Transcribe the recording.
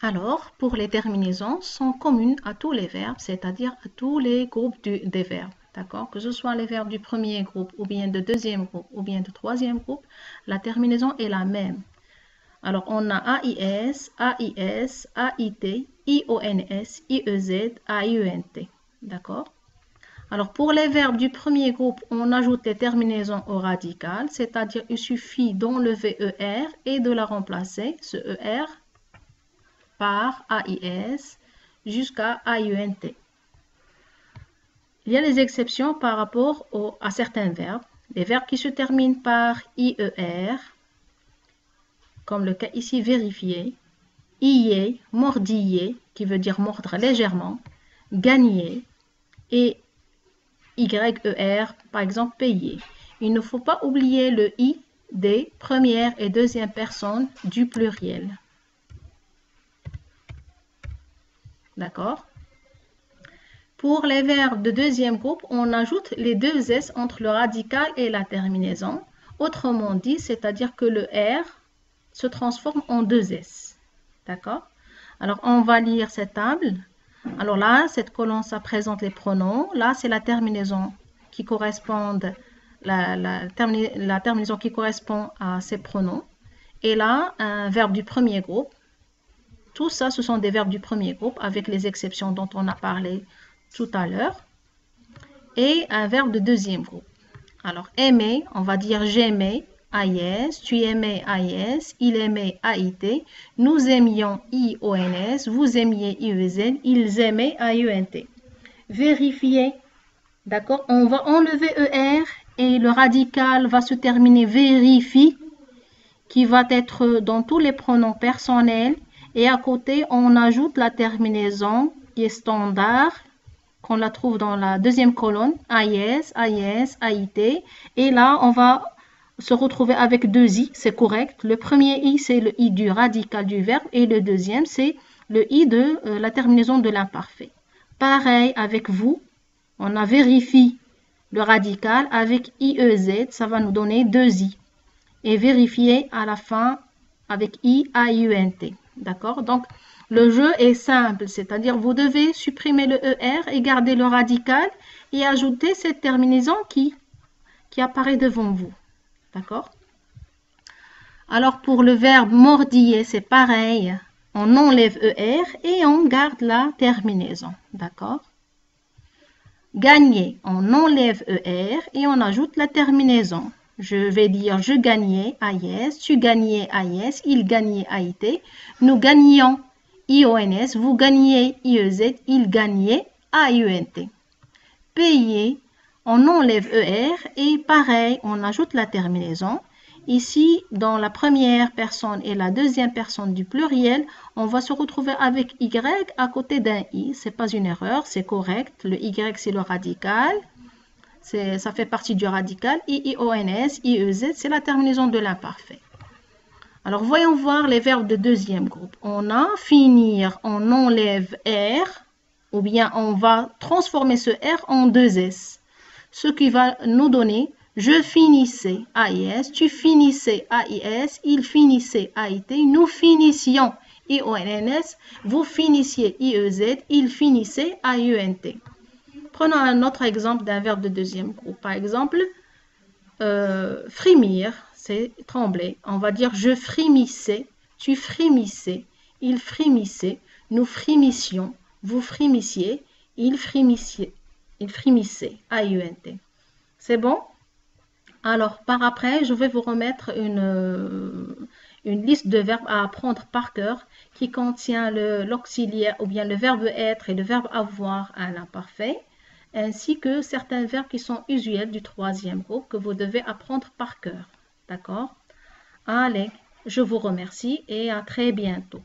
Alors, pour les terminaisons, sont communes à tous les verbes, c'est-à-dire à tous les groupes des verbes. D'accord? Que ce soit les verbes du premier groupe, ou bien de deuxième groupe, ou bien de troisième groupe, la terminaison est la même. Alors, on a AIS, AIS, AIT, IONS, IEZ, AIENT. D'accord? Alors, pour les verbes du premier groupe, on ajoute les terminaisons au radical, c'est-à-dire il suffit d'enlever ER et de la remplacer, ce ER, par AIS jusqu'à AIENT. Il y a des exceptions par rapport à certains verbes. Les verbes qui se terminent par IER, comme le cas ici vérifier, ier, mordiller, qui veut dire mordre légèrement, gagner, et YER, par exemple payer. Il ne faut pas oublier le I des première et deuxième personnes du pluriel. D'accord? Pour les verbes de deuxième groupe, on ajoute les deux S entre le radical et la terminaison. Autrement dit, c'est-à-dire que le R se transforme en deux S. D'accord? Alors, on va lire cette table. Alors là, cette colonne, ça présente les pronoms. Là, c'est la terminaison qui correspond, la terminaison qui correspond à ces pronoms. Et là, un verbe du premier groupe. Tout ça, ce sont des verbes du premier groupe avec les exceptions dont on a parlé tout à l'heure. Et un verbe de deuxième groupe. Alors, aimer, on va dire j'aimais, AIS, tu aimais, AIS, il aimait, AIT, nous aimions, IONS, vous aimiez, IEZ, ils aimaient, AIENT. Vérifier, d'accord, on va enlever ER et le radical va se terminer vérifie, qui va être dans tous les pronoms personnels. Et à côté, on ajoute la terminaison qui est standard, qu'on la trouve dans la deuxième colonne, AIS, AIS, AIT. Et là, on va se retrouver avec deux I, c'est correct. Le premier I, c'est le I du radical du verbe et le deuxième, c'est le I de la terminaison de l'imparfait. Pareil avec vous, on a vérifié le radical avec IEZ, ça va nous donner deux I. Et vérifier à la fin avec IAIENT. D'accord? Donc, le jeu est simple, c'est-à-dire vous devez supprimer le ER et garder le radical et ajouter cette terminaison qui apparaît devant vous. D'accord? Alors, pour le verbe mordiller, c'est pareil. On enlève ER et on garde la terminaison. D'accord? Gagner, on enlève ER et on ajoute la terminaison. Je vais dire je gagnais, AIS, tu gagnais, AIS, il gagnait, AIT, nous gagnions, IONS, vous gagnez, IEZ, il gagnait, AIENT. Payer, on enlève ER et pareil, on ajoute la terminaison. Ici, dans la première personne et la deuxième personne du pluriel, on va se retrouver avec Y à côté d'un I. Ce n'est pas une erreur, c'est correct. Le Y, c'est le radical. Ça fait partie du radical. IONS, IEZ, c'est la terminaison de l'imparfait. Alors, voyons voir les verbes de deuxième groupe. On a finir, on enlève R, ou bien on va transformer ce R en deux S. Ce qui va nous donner je finissais, AIS, tu finissais, AIS, il finissait, AIT, nous finissions, IONS, vous finissiez, IEZ, il finissait, AIENT. Prenons un autre exemple d'un verbe de deuxième groupe. Par exemple, frémir, c'est trembler. On va dire je frémissais, tu frémissais, il frémissait, nous frémissions, vous frémissiez, il frémissait, AIENT. C'est bon? Alors, par après, je vais vous remettre une liste de verbes à apprendre par cœur qui contient l'auxiliaire ou bien le verbe être et le verbe avoir à l'imparfait, ainsi que certains verbes qui sont usuels du troisième groupe que vous devez apprendre par cœur. D'accord? Allez, je vous remercie et à très bientôt.